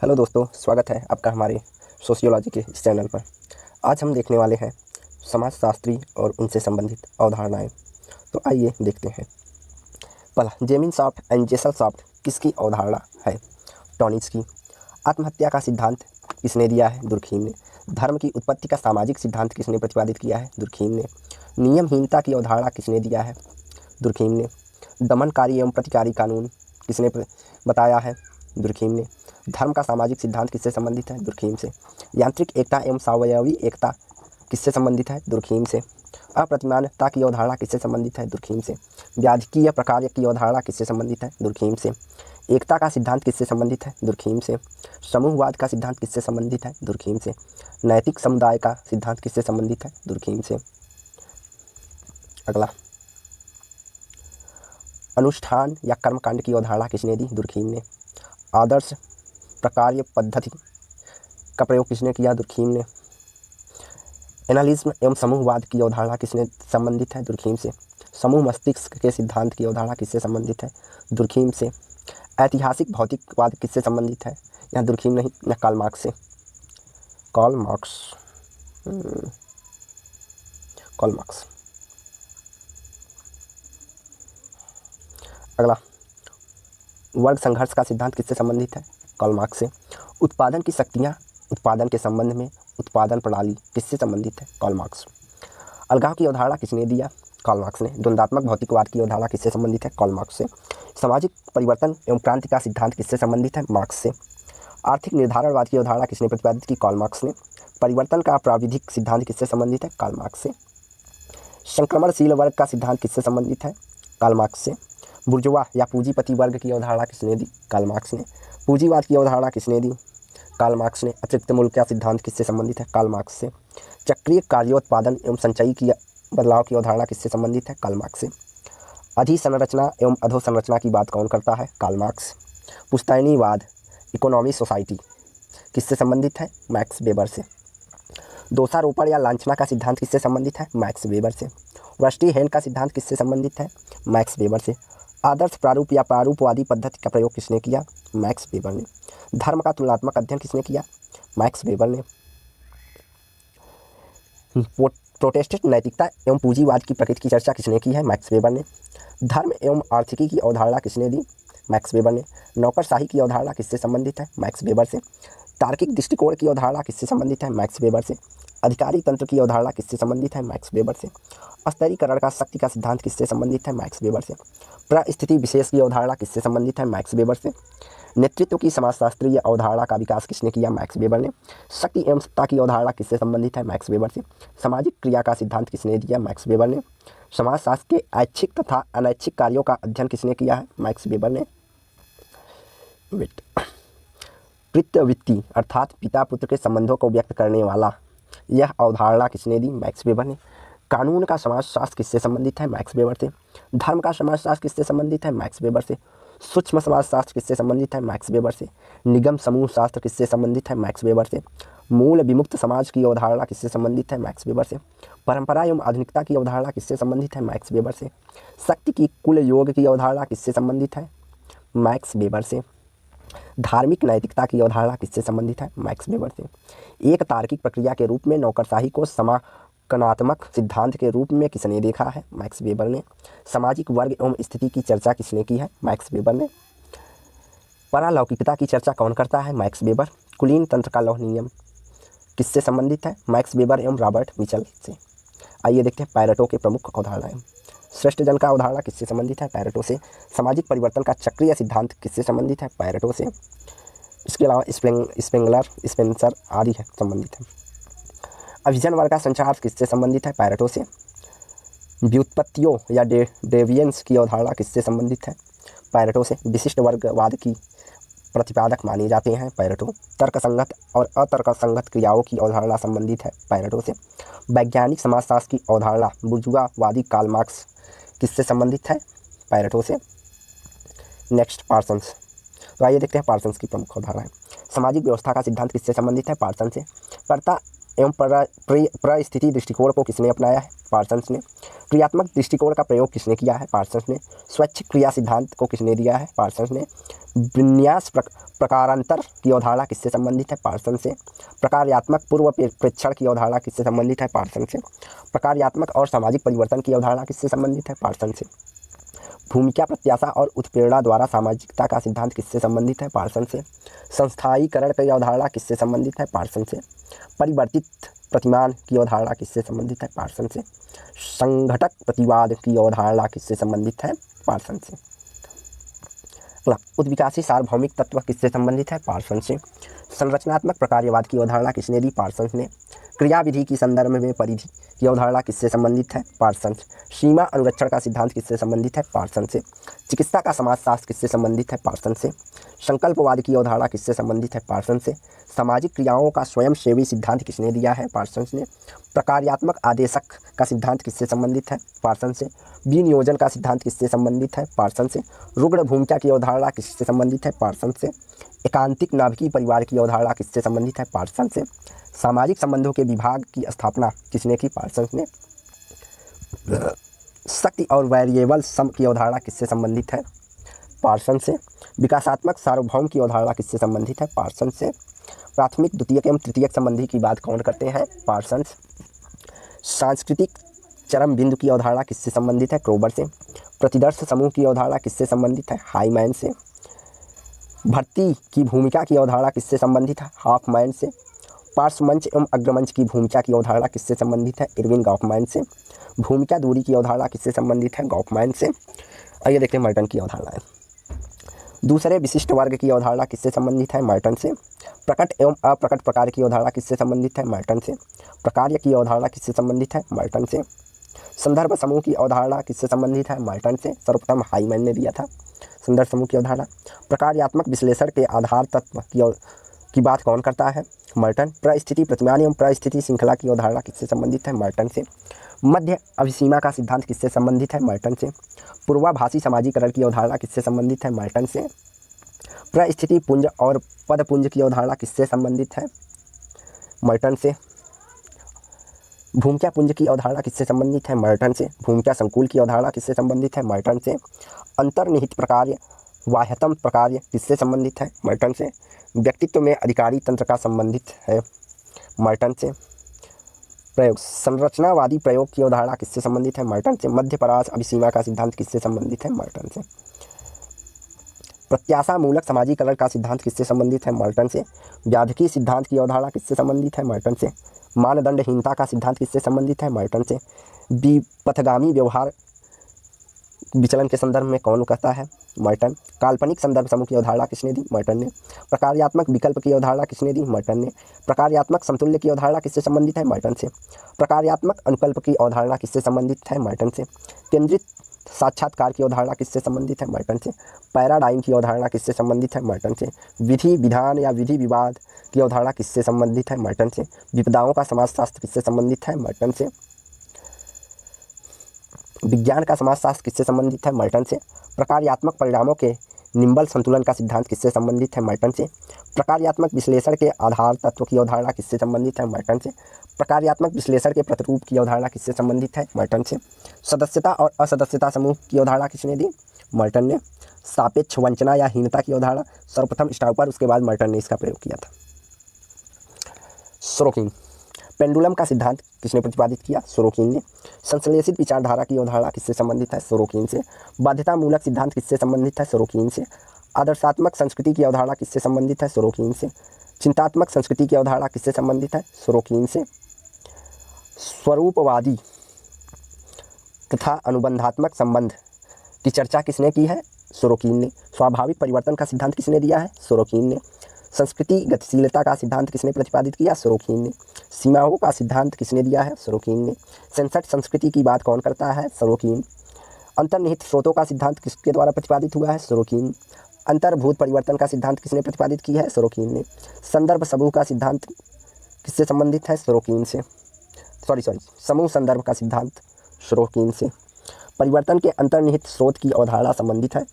Hello दोस्तों, स्वागत है आपका हमारे सोशियोलॉजी के इस चैनल पर। आज हम देखने वाले हैं समाजशास्त्री और उनसे संबंधित अवधारणाएं। तो आइए देखते हैं। पहला, जेमिन सॉफ्ट एंड जेसल सॉफ्ट किसकी अवधारणा है? टॉनिस की। आत्महत्या का सिद्धांत किसने दिया है? दुर्खीम ने। धर्म की उत्पत्ति का सामाजिक सिद्धांत किसने प्रतिपादित किया है? दुर्खीम ने। नियमहीनता की अवधारणा किसने दिया है? दुर्खीम ने। दमनकारी एवं प्रतिकारी कानून किसने बताया है? दुर्खीम ने। धर्म का सामाजिक सिद्धांत किससे संबंधित है? दुर्खीम से। यांत्रिक एकता एवं सावयवी एकता किससे संबंधित है? दुर्खीम से। अप्रतिमानता की अवधारणा किससे संबंधित है? दुर्खीम से। व्याधिकीय प्रकार की अवधारणा किससे संबंधित है? दुर्खीम से। एकता का सिद्धांत किससे संबंधित है? दुर्खीम से। समूहवाद का सिद्धांत किससे संबंधित है? दुर्खीम से। नैतिक समुदाय का सिद्धांत किससे संबंधित है? दुर्खीम से। अगला, अनुष्ठान या कर्मकांड की अवधारणा किसने दी? दुर्खीम ने। आदर्श प्रकार्य पद्धति का प्रयोग किसने किया? दुर्खीम ने। एनालिज्म एवं समूहवाद की अवधारणा किसने संबंधित है? दुर्खीम से। समूह मस्तिष्क के सिद्धांत की अवधारणा किससे संबंधित है? दुर्खीम से। ऐतिहासिक भौतिकवाद किससे संबंधित है? यहाँ दुर्खीम नहीं, यहाँ कार्ल मार्क्स से। Karl Marx. अगला, वर्ग संघर्ष का सिद्धांत किससे संबंधित है? कार्ल मार्क्स से। उत्पादन की शक्तियाँ उत्पादन के संबंध में उत्पादन प्रणाली किससे संबंधित है? Karl Marx. अलगाव की अवधारणा किसने दिया? कार्ल मार्क्स ने। द्वंदात्मक भौतिकवाद की अवधारणा किससे संबंधित है? कार्ल मार्क्स से। सामाजिक परिवर्तन एवं क्रांति का सिद्धांत किससे संबंधित है? मार्क्स से। आर्थिक निर्धारणवाद की अवधारणा किसने प्रतिपादित की? कार्ल मार्क्स ने। परिवर्तन का प्राविधिक सिद्धांत किससे संबंधित है? कार्ल मार्क्स से। संक्रमणशील वर्ग का सिद्धांत किससे संबंधित है? कार्ल मार्क्स से। बुर्जुआ या पूंजीपति वर्ग की अवधारणा किसने दी? कार्ल मार्क्स ने। पूंजीवाद की अवधारणा किसने दी? कार्ल मार्क्स ने। अतिरिक्त मूल्य का सिद्धांत किससे संबंधित है? कार्ल मार्क्स से। चक्रीय कार्योत्पादन एवं संचयी की बदलाव की अवधारणा किससे संबंधित है? कार्ल मार्क्स से। अधिसंरचना एवं अधोसंरचना की बात कौन करता है? कार्ल मार्क्स। पुश्तैनीवाद इकोनॉमी सोसाइटी किससे संबंधित है? मैक्स वेबर से। दोषारोपण या लांछना का सिद्धांत किससे संबंधित है? मैक्स वेबर से। वृष्टिहीन का सिद्धांत किससे संबंधित है? मैक्स वेबर से। आदर्श प्रारूप या प्रारूपवादी पद्धति का प्रयोग किसने किया? मैक्स वेबर ने। धर्म का तुलनात्मक अध्ययन किसने किया? मैक्स वेबर ने। प्रोटेस्टेंट नैतिकता एवं पूंजीवाद की प्रकृति की चर्चा किसने की है? मैक्स वेबर ने। धर्म एवं आर्थिकी की अवधारणा किसने दी? मैक्स वेबर ने। नौकरशाही की अवधारणा किससे संबंधित है? मैक्स वेबर से। तार्किक दृष्टिकोण की अवधारणा किससे संबंधित है? मैक्स वेबर से। अधिकारी तंत्र की अवधारणा किससे संबंधित है? मैक्स वेबर से। अस्तरीकरण का शक्ति का सिद्धांत किससे संबंधित है? मैक्स वेबर से। परिस्थिति विशेष की अवधारणा किससे संबंधित है? मैक्स वेबर से। नेतृत्व की समाजशास्त्रीय अवधारणा का विकास किसने किया? मैक्स वेबर ने। शक्ति एवं सत्ता की अवधारणा किससे संबंधित है? मैक्स वेबर से। सामाजिक क्रिया का सिद्धांत किसने दिया? मैक्स वेबर ने। समाजशास्त्र के ऐच्छिक तथा अनैच्छिक कार्यों का अध्ययन किसने किया है? मैक्स वेबर ने। पितृवृत्ति अर्थात पिता पुत्र के संबंधों को व्यक्त करने वाला यह अवधारणा किसने दी? मैक्स वेबर ने। कानून का समाजशास्त्र किससे संबंधित है? मैक्स वेबर से। धर्म का समाजशास्त्र किससे संबंधित है? मैक्स वेबर से। सूक्ष्म समाजशास्त्र किससे संबंधित है? मैक्स वेबर से। निगम समूह शास्त्र किससे संबंधित है? मैक्स वेबर से। मूल विमुक्त समाज की अवधारणा किससे संबंधित है? मैक्स वेबर से। परंपरा एवं आधुनिकता की अवधारणा किससे संबंधित है? मैक्स वेबर से। शक्ति की कुल योग की अवधारणा किससे संबंधित है? मैक्स वेबर से। धार्मिक नैतिकता की अवधारणा किससे संबंधित है? मैक्स वेबर से। एक तार्किक प्रक्रिया के रूप में नौकरशाही को समाकलनात्मक सिद्धांत के रूप में किसने देखा है? मैक्स वेबर ने। सामाजिक वर्ग एवं स्थिति की चर्चा किसने की है? मैक्स वेबर ने। परालौकिकता की चर्चा कौन करता है? Max weber. कुलीन तंत्र का लौह नियम किससे संबंधित है? मैक्स वेबर एवं रॉबर्ट मिचल से। आइए देखते हैं पेरेटो के प्रमुख अवधारणाएं। श्रेष्ठ जन का अवधारणा किससे संबंधित है? पेरेटो से। सामाजिक परिवर्तन का चक्रीय सिद्धांत किससे संबंधित है? पेरेटो से। इसके अलावा स्पेंगलर, स्पेंसर आदि है संबंधित है। अभिजन वर्ग का संचार किससे संबंधित है? पेरेटो से। व्युत्पत्तियों या डेविएंस की अवधारणा किससे संबंधित है? पेरेटो से। विशिष्ट वर्गवाद की प्रतिपादक माने जाते हैं? पेरेटो। तर्कसंगत और अतर्कसंगत क्रियाओं की अवधारणा संबंधित है? पेरेटो से। वैज्ञानिक समाजशास्त्र की अवधारणा बुर्जुआवादी कार्ल मार्क्स किससे संबंधित है? पेरेटो से। Next, Parsons. तो आइए देखते हैं पार्सन्स की प्रमुख अवधारणाएं। सामाजिक व्यवस्था का सिद्धांत किससे संबंधित है? पार्सन से। कर्ता एवं परिस्थिति दृष्टिकोण को किसने अपनाया है? पार्सन्स ने। क्रियात्मक दृष्टिकोण का प्रयोग किसने किया है? पार्सन्स ने। स्वैच्छिक क्रिया सिद्धांत को किसने दिया है? पार्सन्स ने। विन्यास प्रकारांतर की अवधारणा किससे संबंधित है? पार्सन से। प्रकार्यात्मक पूर्व प्रेक्षण की अवधारणा किससे संबंधित है? पार्सन से। प्रकार्यात्मक और सामाजिक परिवर्तन की अवधारणा किससे संबंधित है? पार्सन से। भूमिका प्रत्याशा और उत्प्रेरणा द्वारा सामाजिकता का सिद्धांत किससे संबंधित है? पार्सन से। संस्थायीकरण की अवधारणा किससे संबंधित है? पार्सन से। परिवर्तित प्रतिमान की अवधारणा किससे संबंधित है? पार्सन से। संघटक प्रतिवाद की अवधारणा किससे संबंधित है? पार्सन से। उद्विकासी सार्वभौमिक तत्व किससे संबंधित है? पार्सन से। संरचनात्मक प्रकार्यवाद की अवधारणा किसने दी? पार्सन ने। क्रियाविधि की संदर्भ में परिधि की अवधारणा किससे संबंधित है? पार्सन। सीमा अनुरक्षण का सिद्धांत किससे संबंधित है? पार्सन से। चिकित्सा का समाजशास्त्र किससे संबंधित है? पार्सन से। संकल्पवाद की अवधारणा किससे संबंधित है? पार्सन से। सामाजिक क्रियाओं का स्वयंसेवी सिद्धांत किसने दिया है? पार्सन ने। प्रकार्यात्मक आदेशक का सिद्धांत किससे संबंधित है? पार्सन से। विनियोजन का सिद्धांत किससे संबंधित है? पार्सन से। रुग्ण भूमिका की अवधारणा किससे संबंधित है? पार्सन से। एकांतिक नाभिकीय परिवार की अवधारणा किससे संबंधित है? पार्सन से। सामाजिक संबंधों के विभाग की स्थापना किसने की? पार्सन ने। शक्ति और वेरिएबल सम की अवधारणा किससे संबंधित है? पार्सन से। विकासात्मक सार्वभौम की अवधारणा किससे संबंधित है? पार्सन से। प्राथमिक द्वितीयक एवं तृतीयक संबंधी की बात कौन करते हैं? पार्सन। सांस्कृतिक चरम बिंदु की अवधारणा किससे संबंधित है? क्रोबर से। प्रतिदर्श समूह की अवधारणा किससे संबंधित है? हाईमैन से। भर्ती की भूमिका की अवधारणा किससे संबंधित है? हॉफमैन से। पार्श्वमंच एवं अग्रमंच की भूमिका की अवधारणा किससे संबंधित है? इरविन गॉफमैन से। भूमिका दूरी की अवधारणा किससे संबंधित है? गॉफमैन से। आइए देखते हैं मर्टन की अवधारणा है। दूसरे विशिष्ट वर्ग की अवधारणा किससे संबंधित है? मर्टन से। प्रकट एवं अप्रकट प्रकार की अवधारणा किससे संबंधित है? मर्टन से। प्रकार्य की अवधारणा किससे संबंधित है? मर्टन से। संदर्भ समूह की अवधारणा किससे संबंधित है? मर्टन से। सर्वप्रथम हाईमैन ने दिया था संदर्भ समूह की अवधारणा। प्रकार्यात्मक विश्लेषण के आधार तत्व की बात कौन करता है? मर्टन। परिस्थिति प्रतिमान एवं परिस्थिति श्रृंखला की अवधारणा किससे संबंधित है? मर्टन से। मध्य अभिसीमा का सिद्धांत किससे संबंधित है? मर्टन से। पूर्वाभासी समाजीकरण की अवधारणा किससे संबंधित है? मर्टन से। परिस्थिति पुंज और पदपुंज की अवधारणा किससे संबंधित है? मर्टन से। भूमिका पुंज की अवधारणा किससे संबंधित है? मर्टन से। भूमिका संकुल की अवधारणा किससे संबंधित है? मर्टन से। अंतर्निहित प्रकार्य बाह्यतम प्रकार्य किससे संबंधित है? मर्टन से। व्यक्तित्व में अधिकारी तंत्र का संबंधित है? मर्टन से। प्रयोग संरचनावादी प्रयोग की अवधारणा किससे संबंधित है? मर्टन से। मध्यपरास अभिसीमा का सिद्धांत किससे संबंधित है? मर्टन से। प्रत्याशा मूलक समाजीकरण का सिद्धांत किससे संबंधित है? मर्टन से। व्याधिकी सिद्धांत की अवधारणा किससे संबंधित है? मर्टन से। मानदंडहीनता का सिद्धांत किससे संबंधित है? मर्टन से। विपथगामी व्यवहार विचलन के संदर्भ में कौन कहता है? मर्टन। काल्पनिक संदर्भ समूह की अवधारणा किसने दी? मर्टन ने। प्रकार्यात्मक विकल्प की अवधारणा किसने दी? मर्टन ने। प्रकार्यात्मक समतुल्य की अवधारणा किससे संबंधित है? मर्टन से। प्रकार्यात्मक अनुकल्प की अवधारणा किससे संबंधित है? मर्टन से। केंद्रित साक्षात्कार की अवधारणा किससे संबंधित है? मर्टन से। पैराडाइम की अवधारणा किससे संबंधित है? मर्टन से। विधि विधान या विधि विवाद की अवधारणा किससे संबंधित है? मर्टन से। विपदाओं का समाजशास्त्र किससे संबंधित है? मर्टन से। विज्ञान का समाजशास्त्र किससे संबंधित है? मर्टन से। प्रकार्यात्मक परिणामों के निम्बल संतुलन का सिद्धांत किससे संबंधित है? मर्टन से। प्रकार्यात्मक विश्लेषण के आधार तत्व की अवधारणा किससे संबंधित है? मर्टन से। प्रकार्यात्मक विश्लेषण के प्रतिरूप की अवधारणा किससे संबंधित है? मर्टन से। सदस्यता और असदस्यता समूह की अवधारणा किसने दी? मर्टन ने। सापेक्ष वंचना या हीनता की अवधारणा सर्वप्रथम स्टाउपर, उसके बाद मर्टन ने इसका प्रयोग किया था। सोरोकिन। पेंडुलम का सिद्धांत किसने प्रतिपादित किया? सोरोकिन ने। संश्लेषित विचारधारा की अवधारणा किससे संबंधित है? सोरोकिन से। बाध्यता मूलक सिद्धांत किससे संबंधित है? सोरोकिन से। आदर्शात्मक संस्कृति की अवधारणा किससे संबंधित है? सोरोकिन से। चिंतात्मक संस्कृति की अवधारणा किससे संबंधित है? सोरोकिन से। स्वरूपवादी तथा अनुबंधात्मक संबंध की चर्चा किसने की है? सोरोकिन ने। स्वाभाविक परिवर्तन का सिद्धांत किसने दिया है? सोरोकिन ने। संस्कृति गतिशीलता का सिद्धांत किसने प्रतिपादित किया? सोरोकिन ने। सीमाओं का सिद्धांत किसने दिया है? सोरोकिन ने। सेंसट संस्कृति की बात कौन करता है? सोरोकिन। अंतर्निहित स्रोतों का सिद्धांत किसके द्वारा प्रतिपादित हुआ है? सोरोकिन। अंतर्भूत परिवर्तन का सिद्धांत किसने प्रतिपादित किया है? सोरोकिन ने। संदर्भ समूह का सिद्धांत किससे संबंधित है? सोरोकिन से। समूह संदर्भ का सिद्धांत सोरोकिन से। परिवर्तन के अंतर्निहित स्रोत की अवधारणा संबंधित है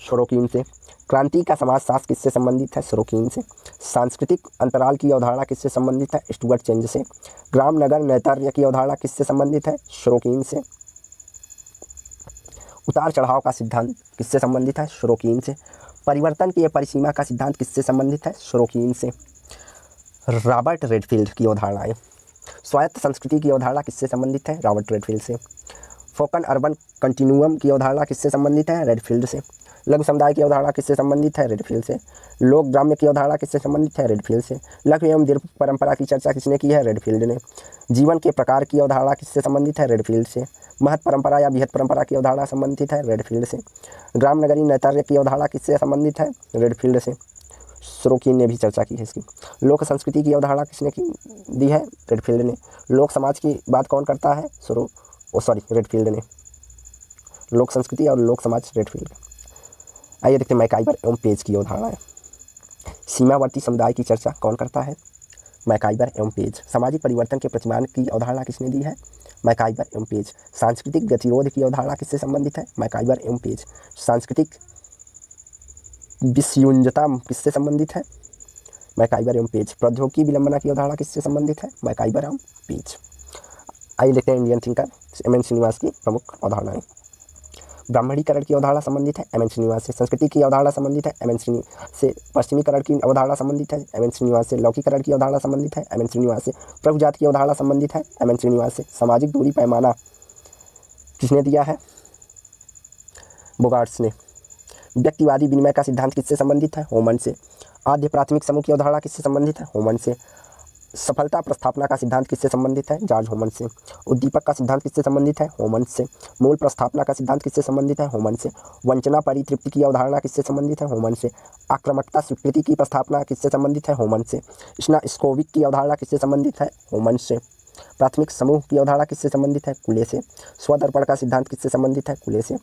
सोरोकिन से। क्रांति का समाजशास्त्र किससे संबंधित है? सोरोकिन से। सांस्कृतिक अंतराल की अवधारणा किससे संबंधित है? स्टुअर्ट चेंज से। ग्राम नगर नैतर्य की अवधारणा किससे संबंधित है? सोरोकिन से। उतार चढ़ाव का सिद्धांत किससे संबंधित है? शोरोकीन से। परिवर्तन की परिसीमा का सिद्धांत किससे संबंधित है? शोरोकीन से। रॉबर्ट रेडफील्ड की अवधारणाएं। स्वायत्त संस्कृति की अवधारणा किससे संबंधित है? रॉबर्ट रेडफील्ड से। फोकन अर्बन कंटिन्यूअम की अवधारणा किससे संबंधित है? रेडफील्ड से। लघु समुदाय की अवधारणा किससे संबंधित है? रेडफील्ड से। लोक ग्राम्य की अवधारणा किससे संबंधित है? रेडफील्ड से। लघु एवं दीर्घ परंपरा की चर्चा किसने की है? रेडफील्ड ने। जीवन के प्रकार की अवधारणा किससे संबंधित है? रेडफील्ड से। महत परंपरा या बृहत परंपरा की अवधारणा संबंधित है? रेडफील्ड से। ग्राम नगरी नैतर्य की अवधारणा किससे संबंधित है? रेडफील्ड से। शोरोकीन ने भी चर्चा की है इसकी। लोक संस्कृति की अवधारणा किसने दी है? रेडफील्ड ने। लोक समाज की बात कौन करता है? रेडफील्ड ने। लोक संस्कृति और लोक समाज रेडफील्ड। आइए देखते हैं मैकाइवर एवं पेज की अवधारणा है। सीमावर्ती समुदाय की चर्चा कौन करता है? मैकाइवर एवं पेज। सामाजिक परिवर्तन के प्रतिमान की अवधारणा किसने दी है? मैकाइवर एवं पेज। सांस्कृतिक गतिरोध की अवधारणा किससे संबंधित है? मैकाइवर एवं पेज। सांस्कृतिक विसंयोजनता किससे संबंधित है? मैकाइवर एवं पेज। प्रौद्योगिकी विलंबना की अवधारणा किससे संबंधित है? मैकाइवर एवं पेज। आइए देखते हैं Indian thinker M N Srinivas की प्रमुख अवधारणाएं। ब्राह्मणीकरण की अवधारणा संबंधित है एम एन श्रीनिवास से। संस्कृति की अवधारणा संबंधित है एम एन श्रीनिवास से। पश्चिमीकरण की अवधारणा संबंधित है एम एन श्रीनिवास से। लौकिकरण की अवधारणा संबंधित है एम एन श्रीनिवास से। प्रभुजात की अवधारणा संबंधित है एम एन श्रीनिवास से। सामाजिक दूरी पैमाना किसने दिया है? बोगार्ट्स ने। व्यक्तिवादी विनिमय का सिद्धांत किससे संबंधित है? होमन से। आद्य प्राथमिक समूह की अवधारणा किससे संबंधित है? होमन से। सफलता प्रस्थापना का सिद्धांत किससे संबंधित है? जॉर्ज होमन से। उद्दीपक का सिद्धांत किससे संबंधित है? होमन से। मूल प्रस्थापना का सिद्धांत किससे संबंधित है? होमन से। वंचना परितृप्ति की अवधारणा किससे संबंधित है? होमन से। आक्रामकता स्वीकृति की प्रस्थापना किससे संबंधित है? होमन से। स्कोविक की अवधारणा किससे संबंधित है? होमन से। प्राथमिक समूह की अवधारणा किससे संबंधित है? कुले से। स्वदर्पण का सिद्धांत किससे संबंधित है? कुले से।